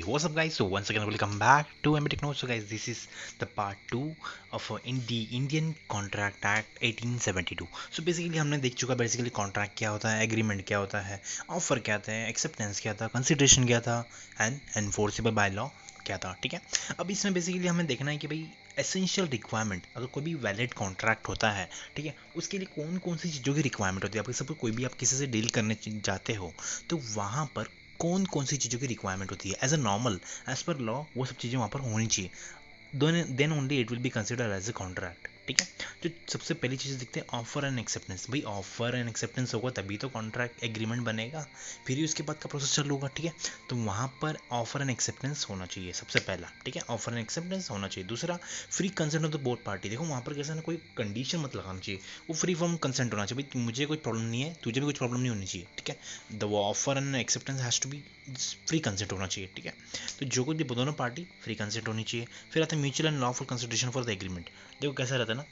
what's up guys? So once again welcome back to MB Techno. So guys, this is the part 2 of in the Indian Contract Act 1872. So basically हमने देख चुका basically contract क्या होता है, agreement क्या होता है, offer क्या था, एक्सेप्टेंस क्या था, कंसिडरेशन क्या था एंड एनफोर्सेबल बाय लॉ क्या था। ठीक है, अब इसमें बेसिकली हमें देखना है कि भाई एसेंशियल रिक्वायरमेंट, अगर कोई भी वैलिड कॉन्ट्रैक्ट होता है, ठीक है, उसके लिए कौन कौन सी चीज़ों की रिक्वायरमेंट होती है। आपके सब कोई भी आप किसी से डील करने जाते हो तो वहाँ पर कौन कौन सी चीज़ों की रिक्वायरमेंट होती है। As a normal, as per law वो सब चीज़ें वहाँ पर होनी चाहिए, then only it will be consider as a contract. ठीक है, तो सबसे पहली चीज़ देखते हैं ऑफर एंड एक्सेप्टेंस। भाई ऑफर एंड एक्सेप्टेंस होगा तभी तो कॉन्ट्रैक्ट एग्रीमेंट बनेगा, फिर ही उसके बाद का प्रोसेस चालू होगा। ठीक है, तो वहाँ पर ऑफर एंड एक्सेप्टेंस होना चाहिए सबसे पहला। ठीक है, ऑफर एंड एक्सेप्टेंस होना चाहिए। दूसरा, free consent of the both party. देखो वहाँ पर कैसा ना कोई कंडीशन मत लगाना चाहिए, वो फ्री फॉर्म कंसेंट होना चाहिए। भाई मुझे कोई प्रॉब्लम नहीं है, तुझे भी कुछ प्रॉब्लम नहीं होनी चाहिए। ठीक है, the offer and acceptance has to be free consent होना चाहिए। ठीक है, तो जो कुछ भी दोनों पार्टी फ्री कंसेंट होनी चाहिए। फिर आता है mutual and lawful consideration for the agreement. देखो कैसा रहता है ना,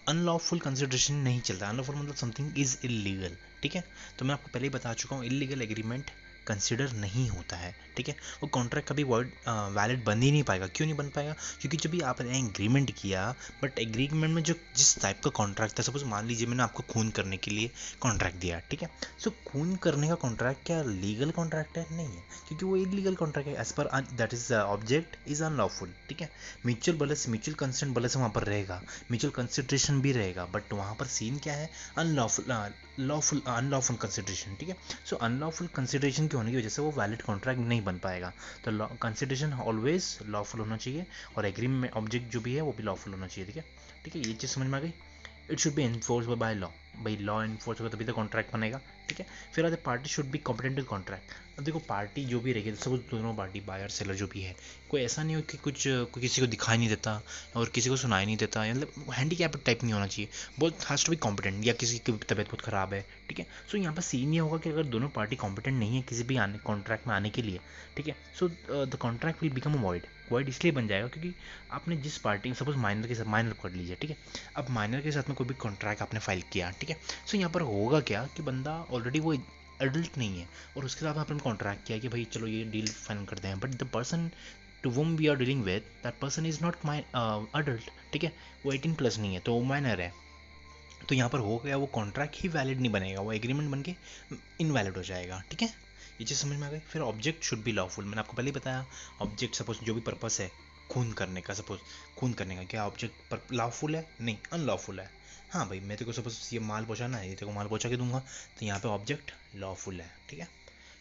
अनलॉफुल कंसिडरेशन नहीं चलता। अनलॉफुल मतलब समथिंग इज इलीगल। ठीक है, तो मैं आपको पहले ही बता चुका हूँ इलीगल एग्रीमेंट कंसिडर नहीं होता है। ठीक है, वो कॉन्ट्रैक्ट कभी वर्ड वैलिड बन ही नहीं पाएगा। क्यों नहीं बन पाएगा? क्योंकि जब भी आपने एग्रीमेंट किया, बट एग्रीमेंट में जो जिस टाइप का कॉन्ट्रैक्ट था, सपोज मान लीजिए मैंने आपको खून करने के लिए कॉन्ट्रैक्ट दिया। ठीक है, सो खून करने का कॉन्ट्रैक्ट क्या लीगल कॉन्ट्रैक्ट है? नहीं है, क्योंकि वो इलीगल कॉन्ट्रैक्ट है। As per that is object is unlawful. ठीक है, म्यूचुअल भले से म्यूचुअल कंसेंट भले से वहाँ पर रहेगा, म्यूचुअल कंसिडरेशन भी रहेगा, बट वहाँ पर सीन क्या है, अनलॉफुल अनलॉफुल कंसिडरेशन। ठीक है, सो अनलॉफुल कंसिडरेशन के होने की वजह से वो वैलिड कॉन्ट्रैक्ट नहीं बन पाएगा। तो कंसिडरेशन ऑलवेज लॉफुल होना चाहिए और एग्रीमेंट ऑब्जेक्ट जो भी है वो भी लॉफुल होना चाहिए। ठीक है, ठीक है, ये चीज़ समझ में आ गई। It should be enforceable by law. भाई लॉ एनफोर्स होगा तभी तो कॉन्ट्रैक्ट बनेगा। ठीक है, फिर आते party should be competent to contract. अब देखो पार्टी जो भी रहेगी, सब दोनों पार्टी बायर सेलर जो भी है, कोई ऐसा नहीं हो कि कुछ कोई किसी को दिखाई नहीं देता और किसी को सुनाई नहीं देता, मतलब हैंडीकैप टाइप नहीं होना चाहिए। बहुत हैज़ टू बी कॉम्पिटेंट, या किसी की तबीयत बहुत ख़राब है। ठीक है, सो यहाँ पर सीन ये होगा कि अगर दोनों पार्टी कॉम्पिटेंट नहीं है किसी भी आने कॉन्ट्रैक्ट में आने के लिए, ठीक है, so the contract will become void. Void इसलिए बन जाएगा क्योंकि आपने जिस पार्टी, सपोज माइनर के साथ, माइनर पकड़ लीजिए। ठीक है, अब माइनर के साथ में कोई भी कॉन्ट्रैक्ट आपने फाइल किया। ठीक है, सो यहाँ पर होगा क्या कि बंदा ऑलरेडी वो एडल्ट नहीं है और उसके साथ आपने कॉन्ट्रैक्ट किया कि भाई चलो ये डील फाइनल करते हैं, but the person to whom we are dealing with, that person is not my adult. ठीक है, वो 18+ नहीं है, तो वो माइनर है। तो यहाँ पर हो गया, वो कॉन्ट्रैक्ट ही वैलिड नहीं बनेगा, वो एग्रीमेंट बन के इनवैलिड हो जाएगा। ठीक है, ये चीज़ समझ में आ गई। फिर ऑब्जेक्ट शुड बी लॉफुल। मैंने आपको पहले ही बताया, ऑब्जेक्ट सपोज जो भी पर्पस है खून करने का, सपोज खून करने का, क्या ऑब्जेक्ट पर लॉफुल है? नहीं, अनलॉफुल है। हाँ भाई, मैं तेरे को सपोज ये माल पहुँचाना है, ये तेरे को माल पहुँचा के दूंगा, तो यहाँ पे ऑब्जेक्ट लॉफुल है। ठीक है,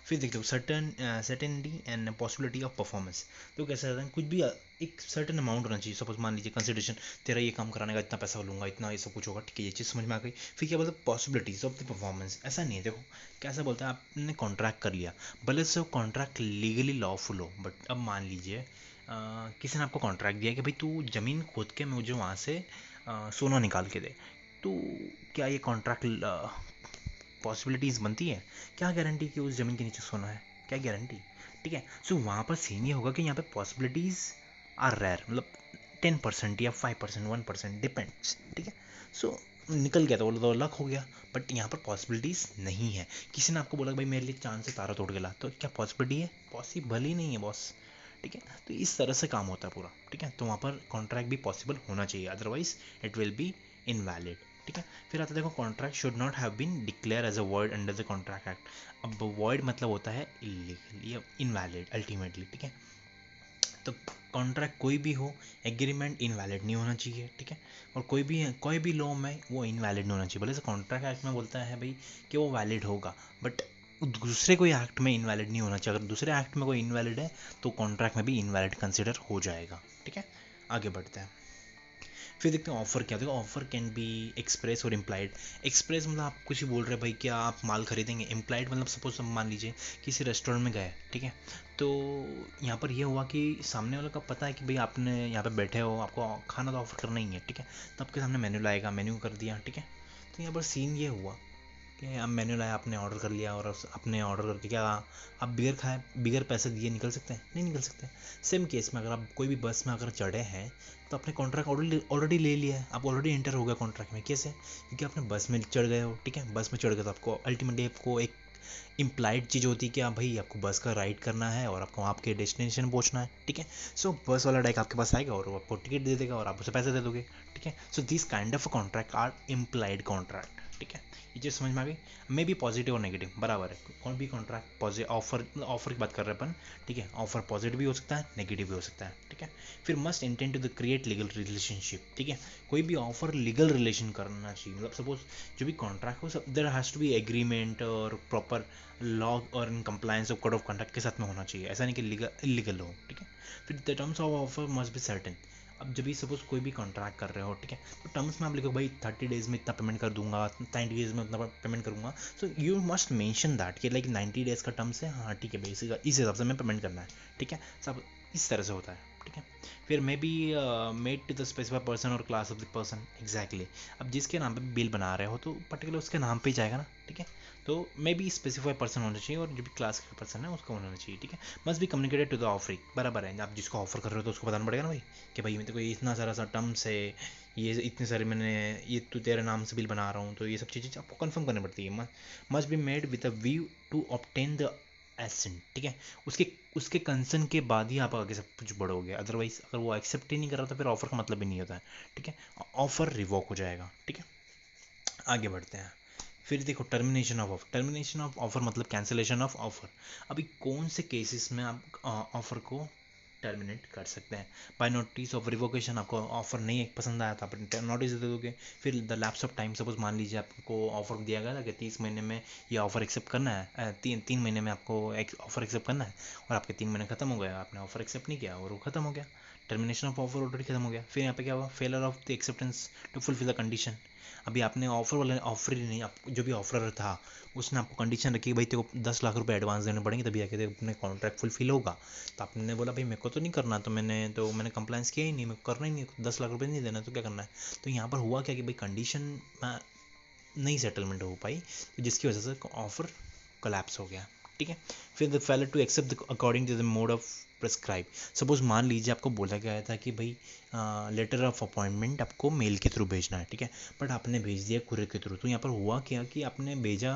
फिर देखते हो certainty and possibility of performance. तो कैसा रहता है, कुछ भी एक सर्टेन अमाउंट होना चाहिए। सपोज मान लीजिए कंसिडरेशन, तेरा ये काम कराने का इतना पैसा लूँगा, इतना ये सब कुछ होगा। ठीक है, ये चीज़ समझ में आ गई। फिर क्या बोलते हैं, पॉसिबिलिटीज ऑफ द परफॉर्मेंस। ऐसा नहीं है, देखो कैसा बोलते हैं, आपने कॉन्ट्रैक्ट कर लिया, भले से वो कॉन्ट्रैक्ट लीगली लॉफुल हो, बट अब मान लीजिए किसी ने आपको कॉन्ट्रैक्ट दिया कि भाई तू ज़मीन खोद के मुझे वहाँ से सोना निकाल के दे, तो क्या ये कॉन्ट्रैक्ट पॉसिबिलिटीज़ बनती है? क्या गारंटी कि उस ज़मीन के नीचे सोना है? क्या गारंटी? ठीक है, सो वहाँ पर सीन ये होगा कि यहाँ पे पॉसिबिलिटीज़ आर रेयर, मतलब 10% या 5%, 1% डिपेंड्स। ठीक है, सो निकल गया तो लक हो गया, बट यहाँ पर पॉसिबिलिटीज़ नहीं है। किसी ने आपको बोला भाई मेरे लिए चांद से तारा तोड़ के ला, तो क्या पॉसिबिलिटी है? पॉसिबल ही नहीं है बॉस। ठीक है, तो इस तरह से काम होता है पूरा। ठीक है, तो वहाँ पर कॉन्ट्रैक्ट भी पॉसिबल होना चाहिए, otherwise it will be invalid. ठीक है, फिर आता देखो contract should not have been declare as a word under the contract act. अब वर्ड मतलब होता है इलीगल या इनवैलिड अल्टीमेटली। ठीक है, तो कॉन्ट्रैक्ट कोई भी हो, एग्रीमेंट इनवैलिड नहीं होना चाहिए। ठीक है, और कोई भी लॉ में वो इनवैलिड नहीं होना चाहिए। भले से कॉन्ट्रैक्ट एक्ट में बोलता है भाई कि वो वैलिड होगा, बट दूसरे कोई एक्ट में इनवैलिड नहीं होना चाहिए। अगर दूसरे एक्ट में कोई इनवैलिड है तो कॉन्ट्रैक्ट में भी इनवैलिड कंसिडर हो जाएगा। ठीक है, आगे बढ़ते हैं। फिर देखते हैं ऑफर क्या। देखो ऑफर कैन बी एक्सप्रेस और इम्प्लाइड। एक्सप्रेस मतलब आप कुछ ही बोल रहे हैं भाई क्या आप माल खरीदेंगे। इम्प्लाइड मतलब सपोज हम मान लीजिए किसी रेस्टोरेंट में गए, ठीक है, तो यहाँ पर ये हुआ कि सामने वाले का पता है कि भाई आपने यहाँ पे बैठे हो, आपको खाना तो ऑफर करना ही है। ठीक है, तो आपके सामने मेन्यू लाएगा, मेन्यू कर दिया। ठीक है, तो यहाँ पर सीन ये हुआ कि अब मेन्यू लाया, आपने ऑर्डर कर लिया, और आपने ऑर्डर करके क्या, आप बिगर खाए, बिगर पैसे दिए निकल सकते हैं? नहीं निकल सकते। सेम केस में अगर आप कोई भी बस में अगर चढ़े हैं तो आपने कॉन्ट्रैक्ट ऑलरेडी ले लिया है, आप ऑलरेडी एंटर हो गए कॉन्ट्रैक्ट में। कैसे? क्योंकि आपने बस में चढ़ गए हो। ठीक है, बस में चढ़ गए तो आपको अल्टीमेटली आपको एक इम्प्लाइड चीज़ होती है कि हाँ भाई आपको बस का राइड करना है और आपको आपके डेस्टिनेशन पहुंचना है, ठीक है। सो बस वाला डायरेक्ट आपके पास आएगा और वो आपको टिकट दे देगा और आप उसे पैसे दे दोगे, ठीक है। So this kind of contract are implied contract, ठीक है। ये चीज़ समझ में आ गई। मे बी पॉजिटिव और नेगेटिव बराबर है, कौन भी कॉन्ट्रैक्ट पॉजिटिव ऑफर की बात कर रहे हैं अपन, ठीक है। ऑफर पॉजिटिव भी हो सकता है, नेगेटिव भी हो सकता है, ठीक है। फिर must intend to the create legal relationship, ठीक है। कोई भी ऑफर लीगल रिलेशन करना चाहिए, मतलब सपोज जो भी कॉन्ट्रैक्ट हो, सब there has to be agreement और प्रॉपर लॉ और in compliance of code of conduct के साथ में होना चाहिए, ऐसा नहीं कि लीगल इलीगल हो, ठीक है। फिर the terms of offer must be certain. अब जब भी सपोज कोई भी कॉन्ट्रैक्ट कर रहे हो, ठीक है, तो टर्म्स में आप लिखो भाई 30 डेज में इतना पेमेंट कर दूंगा, 90 डेज में उतना पेमेंट करूंगा। So you must mention that कि लाइक 90 डेज का टर्म्स है, हाँ ठीक है भाई, इस हिसाब से मैं पेमेंट करना है, ठीक है। सब इस तरह से होता है, ठीक है। फिर may be made to the specified person और class of the person, exactly. अब जिसके नाम पे बिल बना रहे हो तो पर्टिकुलर उसके नाम पे ही जाएगा ना, ठीक है। तो मे बी स्पेसिफाइड पर्सन होना चाहिए और जो भी क्लास का पर्सन है उसका होना चाहिए, ठीक है। Must be communicated to the offering, बराबर है। आप जिसको ऑफर कर रहे हो तो उसको बताना पड़ेगा ना भाई कि भाई मेरे को इतना सारा सा टर्म्स है, ये इतने सारे मैंने, ये तो तेरे नाम से बिल बना रहा हूँ, तो ये सब चीज़ें आपको कंफर्म करनी पड़ती है। Must be made with a view to obtain the assent, ठीक है। उसके उसके कंसर्न के बाद ही आप आगे सब कुछ बढ़ोगे, अदरवाइज अगर वो एक्सेप्ट ही नहीं कर रहा तो फिर ऑफर का मतलब ही नहीं होता है, ठीक है। ऑफर रिवोक हो जाएगा, ठीक है। आगे बढ़ते हैं। फिर देखो termination of offer, termination of offer मतलब कैंसिलेशन ऑफ ऑफर। अभी कौन से केसेस में आप ऑफर को टर्मिनेट कर सकते हैं? बाय नोटिस ऑफ रिवोकेशन, आपको ऑफर नहीं पसंद आया था, आप नोटिस दे दोगे। फिर the lapse of time, suppose मान लीजिए आपको ऑफर दिया गया था कि 30 महीने में ये ऑफर एक्सेप्ट करना है, तीन महीने में आपको ऑफर एक्सेप्ट करना है, और आपके 3 महीने खत्म हो गए, आपने ऑफर एक्सेप्ट नहीं किया और वो खत्म हो गया, टर्मिनेशन ऑफ ऑफर ऑलरेडी खत्म हो गया। फिर यहाँ पे क्या हुआ? Failure of the acceptance to fulfil the condition. अभी आपने ऑफर वाले ऑफर ही नहीं, आप जो भी ऑफर था उसने आपको कंडीशन रखी भाई तेरे को 10 लाख रुपए एडवांस देने पड़ेंगे तभी आके अपने कॉन्ट्रैक्ट फुलफिल होगा। तो आपने बोला भाई मेरे को तो नहीं करना, तो मैंने कंप्लाइंस किया ही नहीं, मेरे को करना ही नहीं, 10 लाख रुपए नहीं देना तो क्या करना है। तो यहाँ पर हुआ क्या कि भाई कंडीशन नहीं सेटलमेंट हो पाई, तो जिसकी वजह से ऑफर कोलैप्स हो गया, ठीक है। फिर the failure to accept according to the mode of prescribe. Suppose मान लीजिए आपको बोला गया था कि भाई लेटर ऑफ अपॉइंटमेंट आपको मेल के थ्रू भेजना है, ठीक है, बट आपने भेज दिया कुरियर के थ्रू। तो यहाँ पर हुआ क्या कि आपने भेजा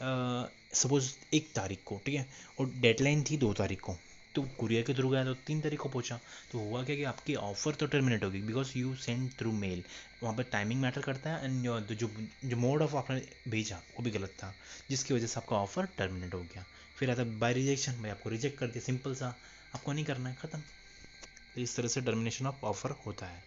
सपोज 1 तारीख को, ठीक है, और डेडलाइन थी 2 तारीख को, तो कुरियर के थ्रू गया तो 3 तारीख को पहुंचा। तो हुआ क्या कि आपकी ऑफर तो टर्मिनेट होगी because you send through mail, वहाँ पर टाइमिंग मैटर करता है, एंड जो मोड ऑफ आपने भेजा वो भी गलत था, जिसकी वजह से आपका ऑफर टर्मिनेट हो गया। फिर आता है बाय रिजेक्शन, भाई आपको रिजेक्ट कर दिया, सिंपल सा, आपको नहीं करना है, ख़त्म। तो इस तरह से टर्मिनेशन ऑफ ऑफर होता है।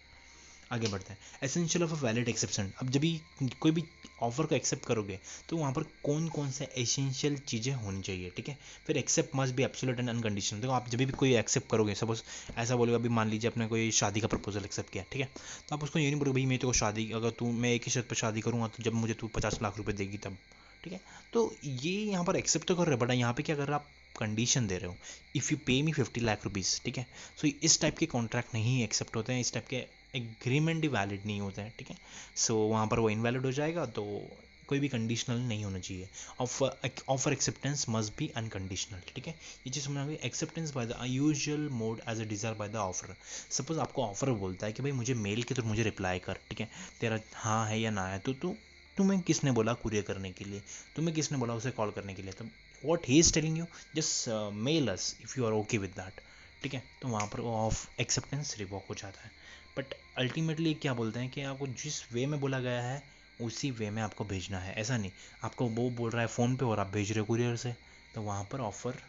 आगे बढ़ते हैं। Essential of a valid exception. अब जब भी कोई भी ऑफर को एक्सेप्ट करोगे तो वहाँ पर कौन कौन से एसेंशियल चीज़ें होनी चाहिए, ठीक है। फिर accept must be absolute and unconditional. देखो आप जब भी कोई एक्सेप्ट करोगे, सपोज ऐसा बोलेगा, अभी मान लीजिए आपने कोई शादी का प्रपोजल एक्सेप्ट किया, ठीक है, तो आप उसको ये नहीं बोलोगे भाई मैं तो शादी, अगर मैं एक ही शर्त पर शादी करूँगा तो जब मुझे तू 50 लाख रुपये देगी तब, ठीक है। तो ये यहाँ पर एक्सेप्ट तो कर रहे हो, बट यहाँ पे क्या कर रहे हो आप? कंडीशन दे रहे हो, इफ़ यू पे मी 50 लाख रुपीज़, ठीक है। सो इस टाइप के कॉन्ट्रैक्ट नहीं एक्सेप्ट होते हैं, इस टाइप के एग्रीमेंट ही वैलिड नहीं होते हैं, ठीक है। सो वहाँ पर वो इनवैलिड हो जाएगा, तो कोई भी कंडीशनल नहीं होना चाहिए। Offer acceptance must be unconditional, ठीक है। ये चीज़ समझ आ गई। Acceptance by the usual mode as a desire by the offer. Suppose आपको ऑफर बोलता है कि भाई मुझे मेल के थ्रू मुझे रिप्लाई कर, ठीक है, तेरा हाँ है या ना है, तो तुम्हें किसने बोला कुरियर करने के लिए, तुम्हें किसने बोला उसे कॉल करने के लिए, तो what he is telling you, just mail us if you are okay with that, ठीक है। तो वहाँ पर ऑफ एक्सेप्टेंस रिवॉक हो जाता है। बट अल्टीमेटली क्या बोलते हैं कि आपको जिस वे में बोला गया है उसी वे में आपको भेजना है, ऐसा नहीं आपको वो बोल रहा है फ़ोन पे और आप भेज रहे हो कुरियर से, तो वहाँ पर ऑफ़र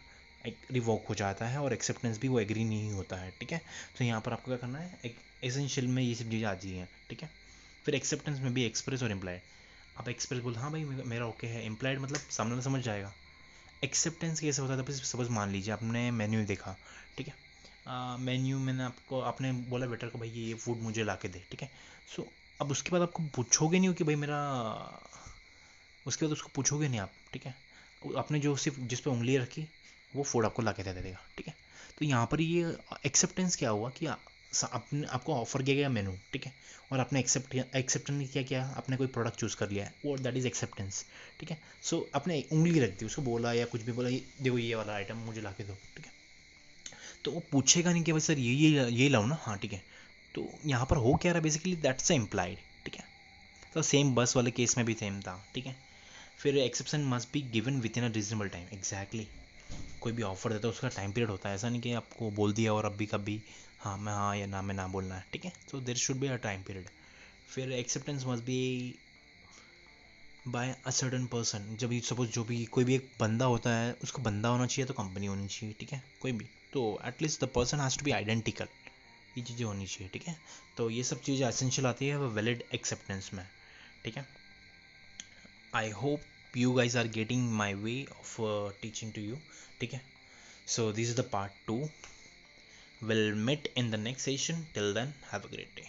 रिवॉक हो जाता है और एक्सेप्टेंस भी वो एग्री नहीं होता है, ठीक है। तो यहाँ पर आपको क्या करना है, एक एसेंशियल में ये सब चीज़ें आ जाती हैं, ठीक है। फिर एक्सेप्टेंस में भी एक्सप्रेस और इम्प्लाइड। आप एक्सप्रेस बोल हाँ भाई मेरा ओके है, इम्प्लाइड मतलब सामने वाला समझ जाएगा। एक्सेप्टेंस कैसे होता था? सपोज मान लीजिए आपने मेन्यू देखा, ठीक है, मेन्यू मैंने आपने बोला वेटर को भाई ये फूड मुझे ला के दे, ठीक है। सो अब उसके बाद आपको पूछोगे नहीं हो कि भाई मेरा, उसके बाद उसको पूछोगे नहीं आप, ठीक है। आपने जो सिर्फ जिस पे उंगली रखी वो फूड आपको ला के दे देगा, ठीक है। तो यहाँ पर ये एक्सेप्टेंस क्या हुआ कि आपने आपको ऑफर किया गया मेनू, ठीक है, और आपने एक्सेप्ट नहीं किया, क्या आपने कोई प्रोडक्ट चूज़ कर लिया है, वो दैट इज़ एक्सेप्टेंस, ठीक है। सो आपने उंगली रख दी, उसको बोला या कुछ भी बोला, ये देखो ये वाला आइटम मुझे ला के दो, ठीक है। तो वो पूछेगा नहीं कि भाई सर ये लाओ ना, हाँ ठीक है। तो यहाँ पर हो क्या रहा है बेसिकली, दैट्स इम्प्लाइड, ठीक है। तो सेम बस वाले केस में भी सेम था, ठीक है। फिर exception must be given with in a reasonable time. Exactly, कोई भी ऑफर देता है उसका टाइम पीरियड होता है, ऐसा नहीं कि आपको बोल दिया और अभी कभी हाँ मैं हाँ या ना में ना बोलना है, ठीक है। So there should be a time period. फिर acceptance must be by a certain person. जब भी सपोज जो भी कोई भी एक बंदा होता है, उसको बंदा होना चाहिए तो कंपनी होनी चाहिए, ठीक है, कोई भी। तो at least the person has to be identical, ये चीज़ें होनी चाहिए, ठीक है। तो ये सब चीज़ें एसेंशियल आती है वैलिड एक्सेप्टेंस में, ठीक है। I hope you guys are getting my way of teaching to you, ठीक है। So this is the part 2. We'll meet in the next session. Till then, have a great day.